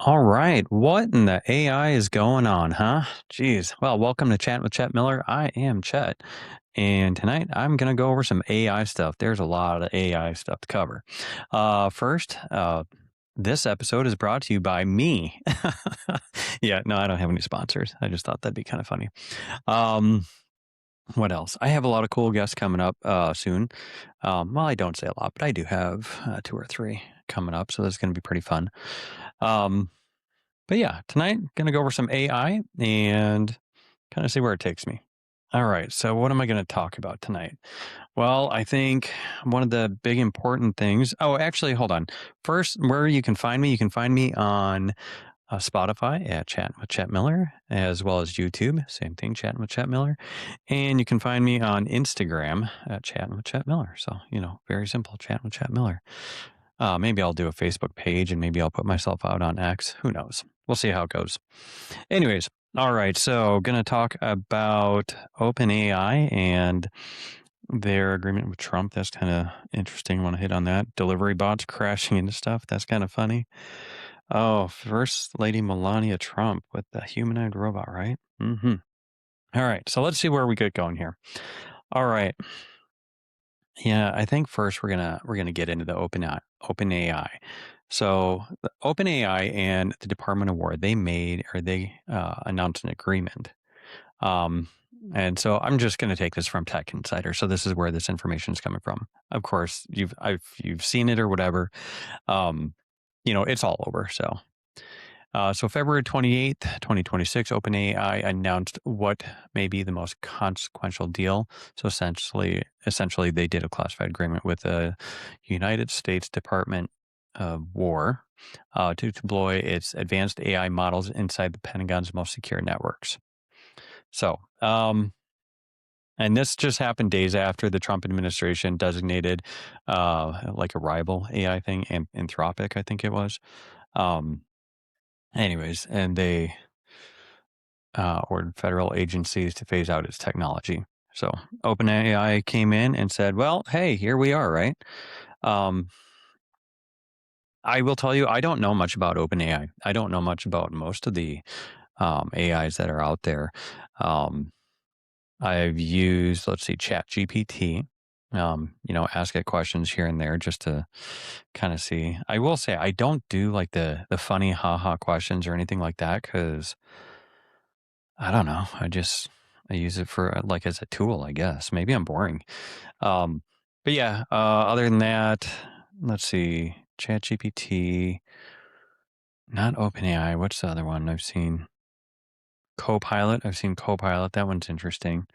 All right. What in the AI is going on, huh? Jeez. Well, welcome to Chat with Chet Miller. I am Chet. And tonight I'm going to go over some AI stuff. There's a lot of AI stuff to cover. First, this episode is brought to you by me. Yeah, no, I don't have any sponsors. I just thought that'd be kind of funny. Um, what else? I have a lot of cool guests coming up soon. Well, I don't say a lot, but I do have two or three coming up. So that's going to be pretty fun. Um, but yeah, tonight gonna go over some AI and kind of see where it takes me. All right, so what am I going to talk about tonight? Well, I think one of the big important things. Oh, actually, hold on. First, where you can find me on Spotify at Chatting with Chet Miller, as well as YouTube. Same thing, Chatting with Chet Miller. And you can find me on Instagram at Chatting with Chet Miller. So, very simple, Chatting with Chet Miller. Maybe I'll do a Facebook page and maybe I'll put myself out on X. Who knows? We'll see how it goes. Anyways, all right. So, going to talk about OpenAI and their agreement with Trump. That's kind of interesting. Want to hit on that? Delivery bots crashing into stuff. That's kind of funny. Oh, First Lady Melania Trump with the humanoid robot, right? Mm-hmm. All right. So let's see where we get going here. All right. Yeah, I think first we're gonna get into the OpenAI. So the OpenAI and the Department of War, they announced an agreement. Um, and so I'm just going to take this from Tech Insider. So this is where this information is coming from. Of course, you've seen it or whatever. Um, it's all over. So February 28th, 2026, OpenAI announced what may be the most consequential deal. So essentially, they did a classified agreement with the United States Department of War to deploy its advanced AI models inside the Pentagon's most secure networks. So, and this just happened days after the Trump administration designated like a rival AI thing, Anthropic, I think it was. Um, Anyways, and they ordered federal agencies to phase out its technology. So OpenAI came in and said, well, hey, here we are, right? I will tell you, I don't know much about OpenAI. I don't know much about most of the AIs that are out there. I've used, let's see, ChatGPT, ask it questions here and there just to kind of see. I will say I don't do like the funny haha questions or anything like that because I don't know. I use it for like as a tool, I guess. Maybe I'm boring. Um, but yeah, other than that, let's see. ChatGPT, not OpenAI. What's the other one I've seen? Copilot. I've seen Copilot. That one's interesting.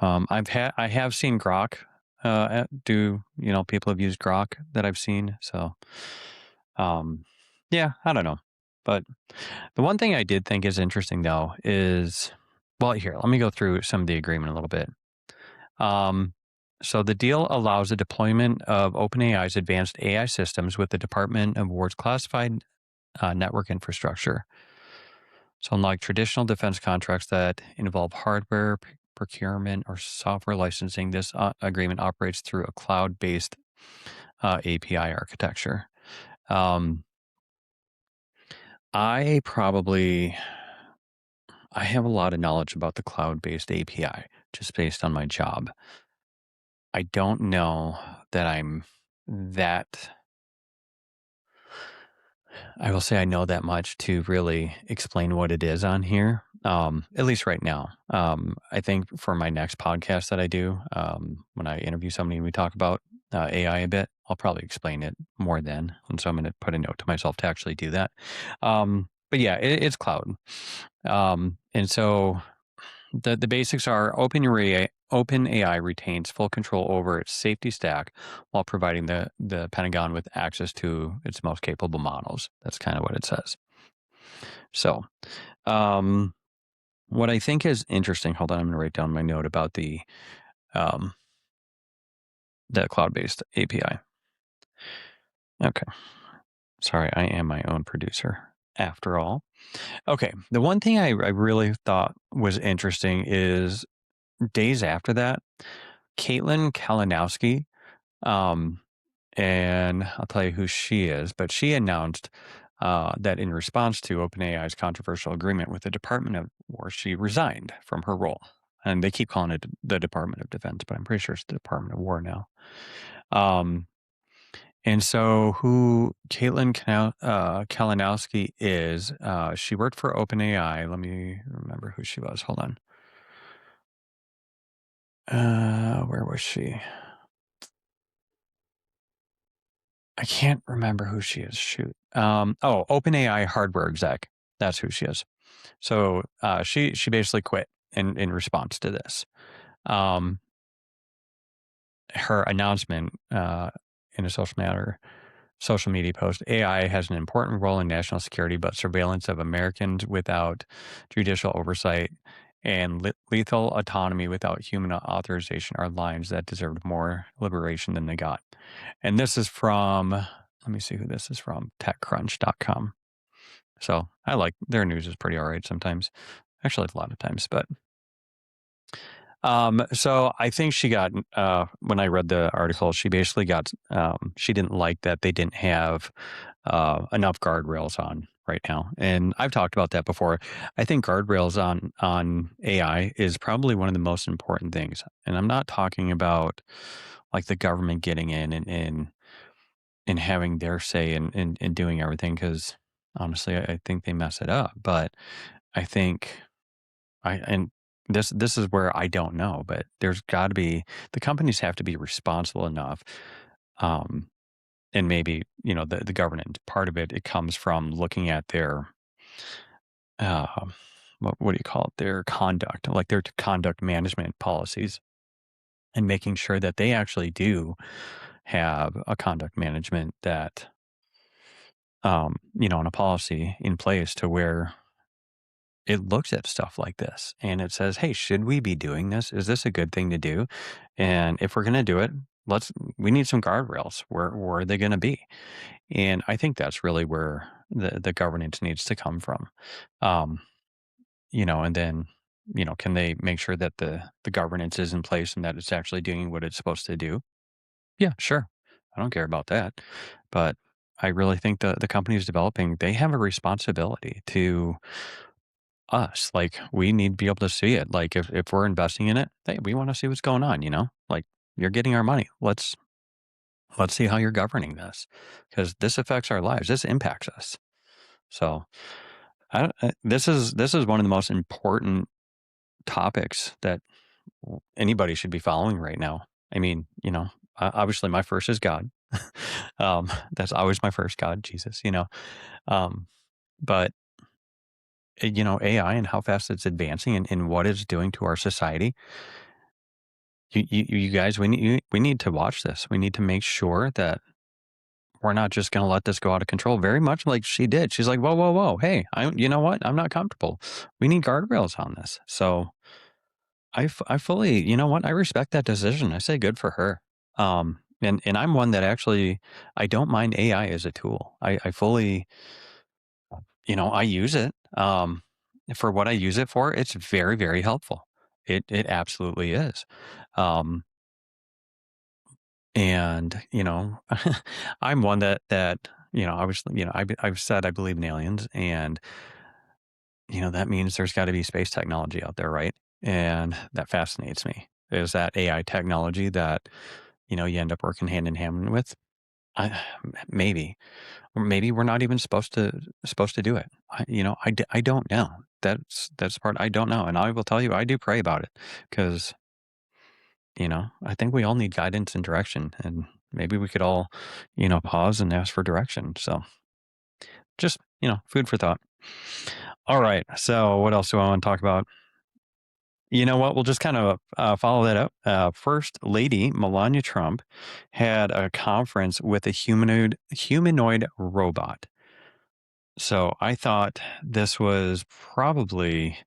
I have seen Grok. People have used Grok that I've seen. So, yeah, I don't know. But the one thing I did think is interesting though is, well, here, let me go through some of the agreement a little bit. So the deal allows the deployment of OpenAI's advanced AI systems with the Department of War's classified network infrastructure. So unlike traditional defense contracts that involve hardware procurement or software licensing, this agreement operates through a cloud-based API architecture. Um, I have a lot of knowledge about the cloud-based API just based on my job. I don't know that I will say I know that much to really explain what it is on here, at least right now. I think for my next podcast that I do, when I interview somebody and we talk about AI a bit, I'll probably explain it more then. And so I'm going to put a note to myself to actually do that. But yeah, it's cloud. And so the basics are OpenAI retains full control over its safety stack while providing the Pentagon with access to its most capable models. That's kind of what it says. So, what I think is interesting, hold on, I'm going to write down my note about um, the cloud-based API. Okay. Sorry, I am my own producer after all. Okay. The one thing I really thought was interesting is days after that, Caitlin Kalinowski, and I'll tell you who she is, but she announced that in response to OpenAI's controversial agreement with the Department of War, she resigned from her role. And they keep calling it the Department of Defense, but I'm pretty sure it's the Department of War now. Um, and so, who Caitlin Kalinowski is, she worked for OpenAI. Let me remember who she was. Hold on. Where was she? I can't remember who she is. Shoot. OpenAI hardware exec. That's who she is. So she basically quit in response to this. Her announcement in a social media post: AI has an important role in national security, but surveillance of Americans without judicial oversight and lethal autonomy without human authorization are lines that deserved more liberation than they got. And this is from, let me see who this is from, TechCrunch.com. So I like their news is pretty all right sometimes. Actually, a lot of times, but so I think she got, when I read the article, she basically got, she didn't like that they didn't have enough guardrails on right now. And I've talked about that before. I think guardrails on AI is probably one of the most important things. And I'm not talking about like the government getting in and having their say in doing everything, because honestly, I think they mess it up. But I think and this is where I don't know, but there's got to be, the companies have to be responsible enough, um, and maybe the governance part of it. It comes from looking at their uh, what do you call it? Their conduct, like their conduct management policies, and making sure that they actually do have a conduct management that and a policy in place to where it looks at stuff like this and it says, "Hey, should we be doing this? Is this a good thing to do? And if we're going to do it, we need some guardrails. Where are they going to be?" And I think that's really where the governance needs to come from. Um, and then, can they make sure that the governance is in place and that it's actually doing what it's supposed to do? Yeah, sure. I don't care about that. But I really think the companies developing, they have a responsibility to us. Like, we need to be able to see it. Like, if we're investing in it, hey, we want to see what's going on, Like, you're getting our money. Let's see how you're governing this, because this affects our lives. This impacts us. So, this is one of the most important topics that anybody should be following right now. I mean, obviously my first is God. That's always my first, God, Jesus, Um, but AI and how fast it's advancing and what it's doing to our society. You guys, we need to watch this. We need to make sure that we're not just going to let this go out of control. Very much like she did. She's like, whoa, whoa, whoa. Hey, you know what? I'm not comfortable. We need guardrails on this. So I fully, you know what? I respect that decision. I say good for her. And I'm one that actually, I don't mind AI as a tool. I fully, I use it. For what I use it for, it's very, very helpful. It absolutely is. Um, and I'm one that obviously, I've said I believe in aliens, and that means there's got to be space technology out there, right? And that fascinates me. Is that AI technology that you end up working hand in hand with? Maybe, or maybe we're not even supposed to do it. I don't know. That's the part I don't know, and I will tell you, I do pray about it, because I think we all need guidance and direction, and maybe we could all pause and ask for direction. So just food for thought. All right. So what else do I want to talk about? You know what? We'll just kind of follow that up. First Lady Melania Trump had a conference with a humanoid robot. So I thought this was probably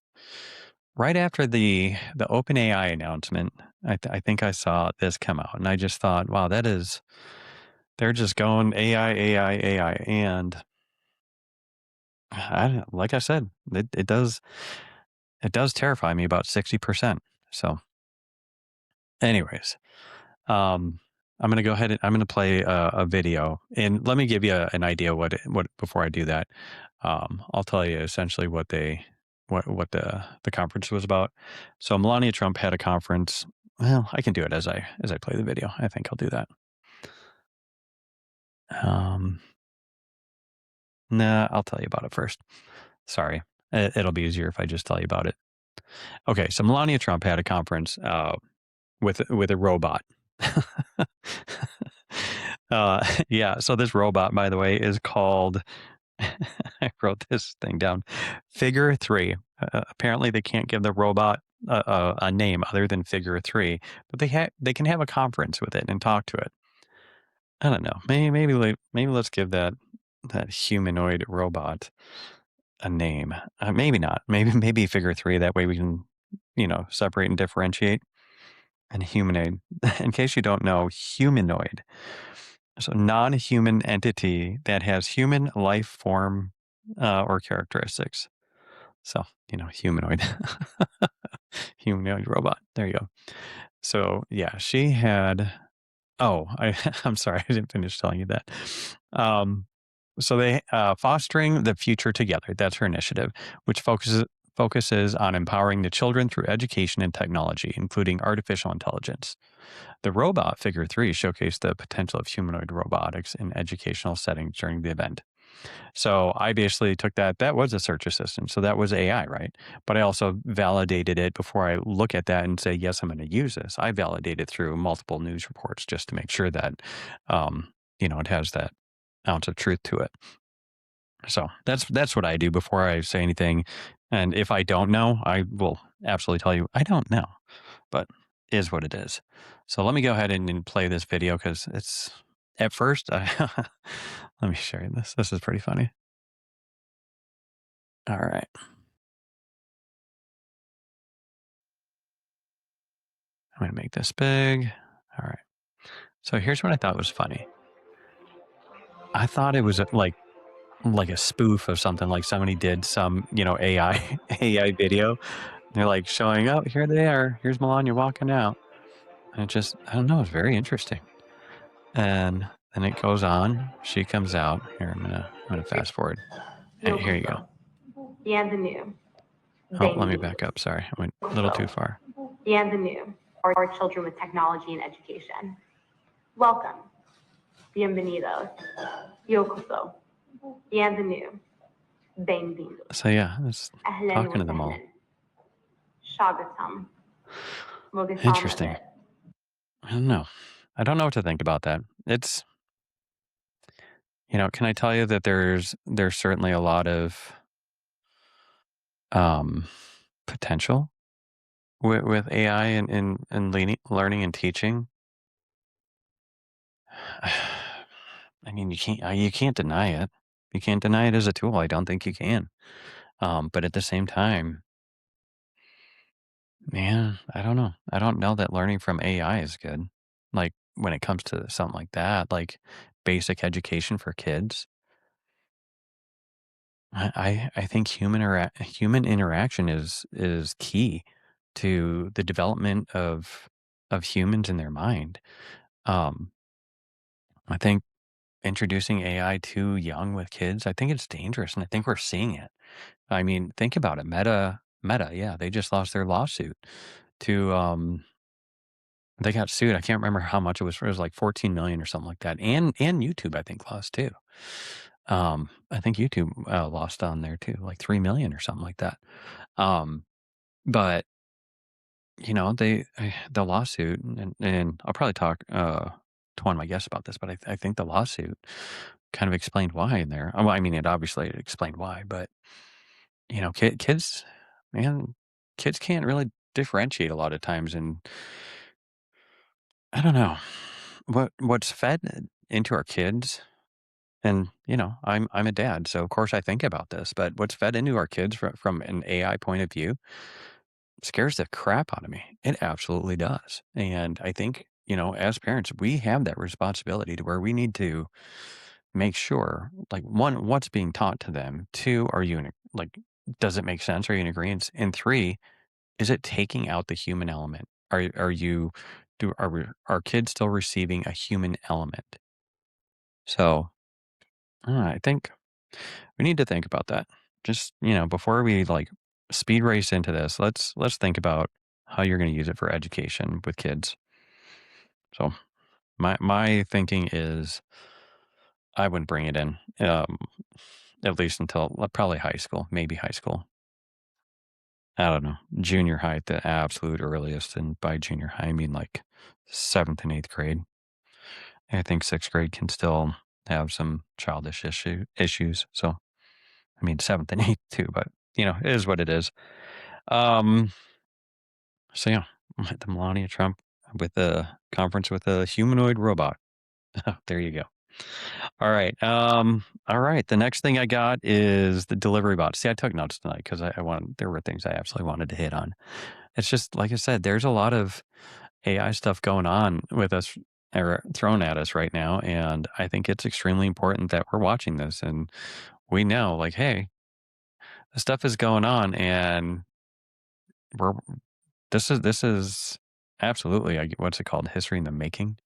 right after the OpenAI announcement. I think I saw this come out, and I just thought, wow, they're just going AI, AI, AI, and like I said, it does terrify me about 60%. So, anyways, um, I'm gonna go ahead and I'm gonna play a video, and let me give you an idea what before I do that. I'll tell you essentially what the conference was about. So Melania Trump had a conference. Well, I can do it as I play the video. I think I'll do that. Um, nah, I'll tell you about it first. Sorry, it'll be easier if I just tell you about it. Okay, so Melania Trump had a conference with a robot. Yeah, so this robot, by the way, is called. I wrote this thing down. Figure Three. Apparently, they can't give the robot a name other than Figure Three, but they can have a conference with it and talk to it. I don't know. Maybe let's give that humanoid robot a name. Maybe not. Maybe Figure Three. That way we can separate and differentiate. And humanoid. In case you don't know, humanoid. So non-human entity that has human life form or characteristics. So, humanoid. Humanoid robot. There you go. So yeah, she had I'm sorry, I didn't finish telling you that. Um, so they fostering the future together. That's her initiative, which focuses on empowering the children through education and technology, including artificial intelligence. The robot figure three showcased the potential of humanoid robotics in educational settings during the event. So I basically took that was a search assistant. So that was AI, right? But I also validated it before I look at that and say, yes, I'm going to use this. I validate it through multiple news reports just to make sure that, it has that ounce of truth to it. So that's what I do before I say anything. And if I don't know, I will absolutely tell you I don't know, but is what it is. So let me go ahead and play this video because it's at first. Let me show you this. This is pretty funny. All right. I'm going to make this big. All right. So here's what I thought was funny. I thought it was like a spoof of something, like somebody did some, AI AI video. They're like showing up. Here they are. Here's Melania walking out. And it just, I don't know, it's very interesting. And then it goes on. She comes out. Here, I'm gonna fast forward. And here you go. Bienvenue. Oh, let me back up. Sorry, I went a little too far. Bienvenue. Our children with technology and education. Welcome. Bienvenidos. Yokoso. Bienvenue. Bem-vindo. So yeah, it's talking to them all. Shagatam. Interesting. I don't know. I don't know what to think about that. It's, can I tell you that there's certainly a lot of potential with AI and learning and teaching. I mean, you can't deny it. You can't deny it as a tool. I don't think you can. But at the same time, man, I don't know. I don't know that learning from AI is good. Like when it comes to something like that, like basic education for kids. I think human interaction is key to the development of humans in their mind. Um, I think introducing AI too young with kids, I think it's dangerous, and I think we're seeing it. I mean, think about it. Meta, yeah, they just lost their lawsuit to they got sued. I can't remember how much it was. It was like 14 million or something like that. And YouTube, I think, lost too. I think YouTube lost on there too, like 3 million or something like that. But the lawsuit, and I'll probably talk to one of my guests about this, but I think the lawsuit kind of explained why in there. Well, I mean, it obviously explained why, but kids, man, kids can't really differentiate a lot of times, and I don't know what's fed into our kids. And I'm a dad, so of course I think about this. But what's fed into our kids from an AI point of view scares the crap out of me. It absolutely does. And I think as parents, we have that responsibility to where we need to make sure, like, one, what's being taught to them. Two, are you like, does it make sense? Are you in agreement? And three, is it taking out the human element? Are you are kids still receiving a human element? So I think we need to think about that. Just before we like speed race into this, let's think about how you're going to use it for education with kids. So my thinking is I wouldn't bring it in, at least until probably high school, maybe high school. I don't know, junior high at the absolute earliest, and by junior high I mean like 7th and 8th grade. I think 6th grade can still have some childish issues. So I mean 7th and 8th too, but it is what it is. Um, so yeah, the Melania Trump with a conference with a humanoid robot. There you go. All right. All right. The next thing I got is the delivery bot. See, I took notes tonight because I wanted, there were things I absolutely wanted to hit on. It's just, like I said, there's a lot of AI stuff going on with us or thrown at us right now. And I think it's extremely important that we're watching this and we know, like, hey, this stuff is going on and we're, this is absolutely, what's it called? History in the making.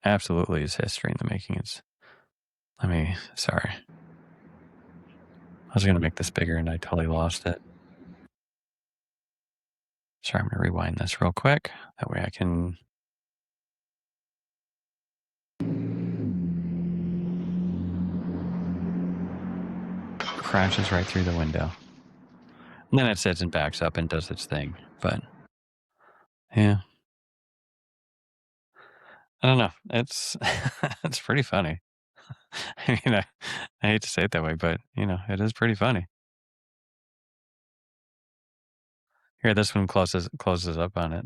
Absolutely is history in the making. Sorry. I was going to make this bigger and I totally lost it. Sorry, I'm going to rewind this real quick. That way I can. Crashes right through the window. And then it sits and backs up and does its thing. But yeah. I don't know. It's it's pretty funny. I mean, I hate to say it that way, but it is pretty funny. Here, this one closes up on it.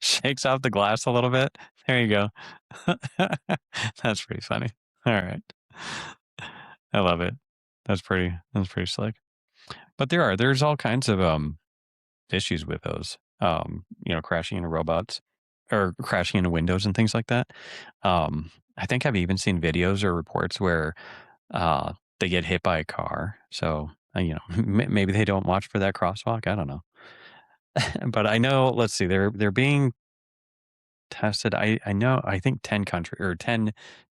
Shakes off the glass a little bit. There you go. That's pretty funny. All right. I love it. That's pretty slick. But there's all kinds of issues with those. Crashing into robots or crashing into windows and things like that. I think I've even seen videos or reports where they get hit by a car. So maybe they don't watch for that crosswalk. I don't know. But I know. Let's see. They're being tested. I know. I think 10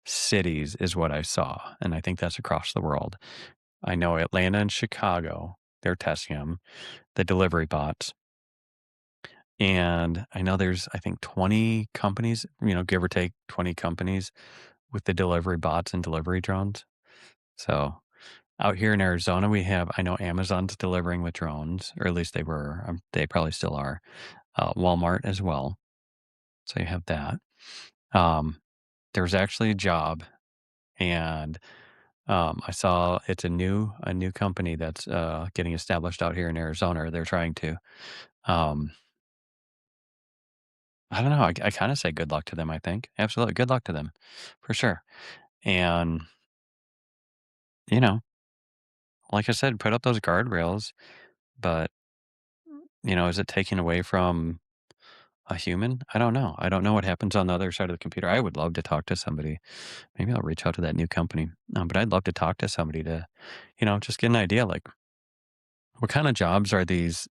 cities is what I saw, and I think that's across the world. I know Atlanta and Chicago. They're testing them, the delivery bots. And I know there's, I think, 20 companies, give or take 20 companies with the delivery bots and delivery drones. So out here in Arizona, I know Amazon's delivering with drones, or at least they were. They probably still are. Walmart as well. So you have that. There's actually a job, and I saw it's a new company that's getting established out here in Arizona. They're trying to. Um, I don't know. I kind of say good luck to them. I think absolutely good luck to them, for sure. And you know, like I said, put up those guardrails. But is it taking away from a human? I don't know. I don't know what happens on the other side of the computer. I would love to talk to somebody. Maybe I'll reach out to that new company. But I'd love to talk to somebody to, just get an idea. Like, what kind of jobs are these?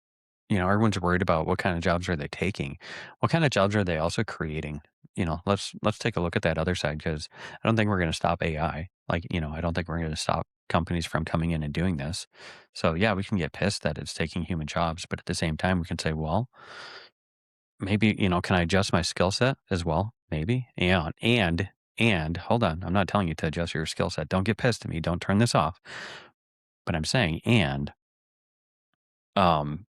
Everyone's worried about what kind of jobs are they taking. What kind of jobs are they also creating? Let's take a look at that other side because I don't think we're going to stop AI. Like, I don't think we're going to stop companies from coming in and doing this. So yeah, we can get pissed that it's taking human jobs, but at the same time, we can say, well, maybe can I adjust my skill set as well? Maybe. And hold on, I'm not telling you to adjust your skill set. Don't get pissed at me. Don't turn this off. But I'm saying, and um,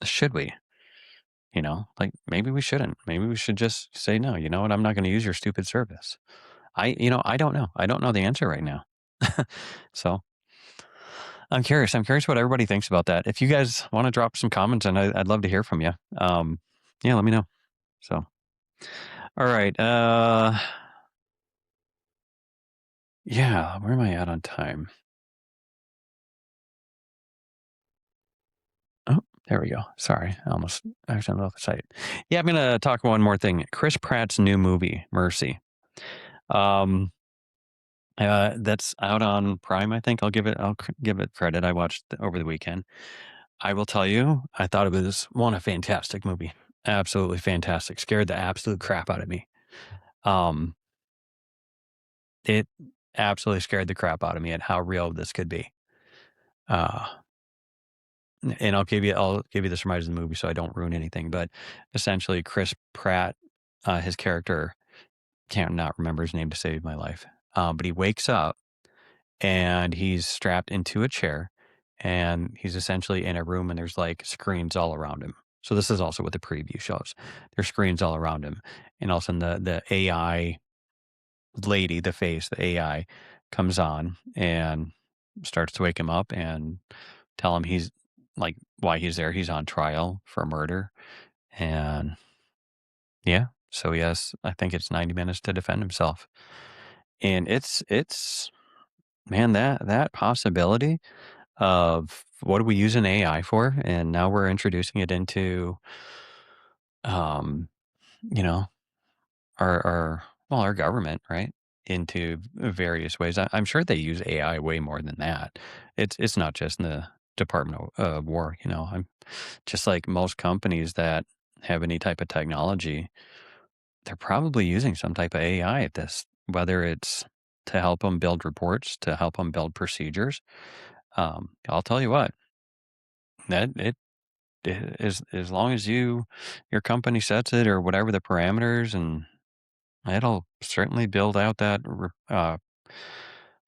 should we? Like maybe we shouldn't. Maybe we should just say no. You know what? I'm not going to use your stupid service. I don't know. I don't know the answer right now. So I'm curious. I'm curious what everybody thinks about that. If you guys want to drop some comments, and I'd love to hear from you. Yeah, let me know. So, all right. Yeah. Where am I at on time? Oh, there we go. Sorry, I almost accidentally left the site. Yeah, I'm gonna talk one more thing. Chris Pratt's new movie, Mercy. Um, that's out on Prime, I think. I'll give it credit. I watched over the weekend. I will tell you, I thought it was one a fantastic movie. Absolutely fantastic. Scared the absolute crap out of me. Um, it absolutely scared the crap out of me at how real this could be. Uh, and I'll give you the surmise of the movie so I don't ruin anything. But essentially, Chris Pratt, his character, can't not remember his name to save my life. But he wakes up and he's strapped into a chair and he's essentially in a room and there's like screens all around him. So this is also what the preview shows. There's screens all around him. And all of a sudden the AI lady, the face, the AI comes on and starts to wake him up and tell him he's like why he's there. He's on trial for murder. And yeah, so he has I think it's 90 minutes to defend himself. And it's man, that possibility of what do we use an AI for? And now we're introducing it into, um, you know, our government, right? Into various ways. I'm sure they use AI way more than that. It's not just in the Department of War. I'm just like most companies that have any type of technology, they're probably using some type of AI at this, whether it's to help them build reports, to help them build procedures. I'll tell you what, that it as long as your company sets it or whatever the parameters, and it'll certainly build out that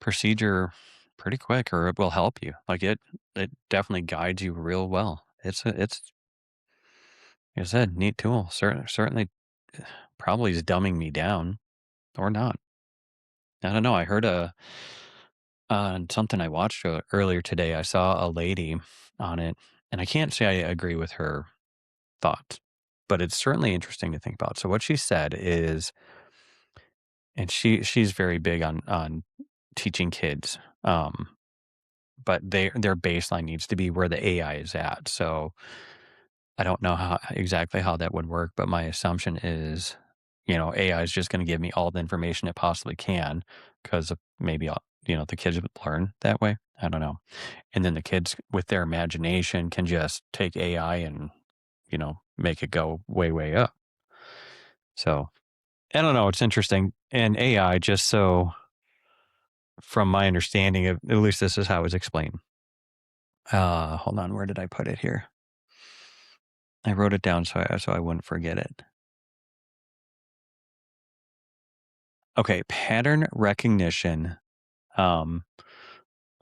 procedure pretty quick, or it will help you. Like it definitely guides you real well. It's like I said, neat tool. Certainly, probably is dumbing me down or not. I don't know. I heard on something I watched earlier today. I saw a lady on it, and I can't say I agree with her thoughts, but it's certainly interesting to think about. So what she said is, and she's very big on teaching kids, but their baseline needs to be where the AI is at. So I don't know exactly how that would work, but my assumption is, AI is just going to give me all the information it possibly can because maybe the kids would learn that way. I don't know. And then the kids with their imagination can just take AI and make it go way way up. So I don't know. It's interesting. And AI, just so from my understanding of, at least this is how it was explained. Hold on. Where did I put it here? I wrote it down so I wouldn't forget it. Okay. Pattern recognition, um,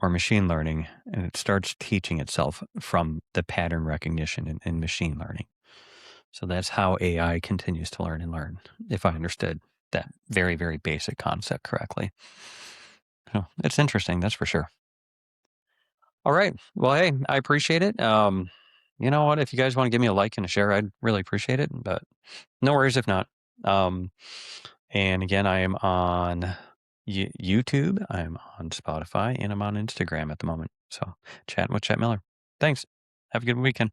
or machine learning, and it starts teaching itself from the pattern recognition in machine learning. So that's how AI continues to learn and learn, if I understood that very, very basic concept correctly. So it's interesting, that's for sure. All right. Well, hey, I appreciate it. You know what? If you guys want to give me a like and a share, I'd really appreciate it. But no worries if not. Um, and again, I am on YouTube, I'm on Spotify, and I'm on Instagram at the moment. So chatting with Chet Miller. Thanks. Have a good weekend.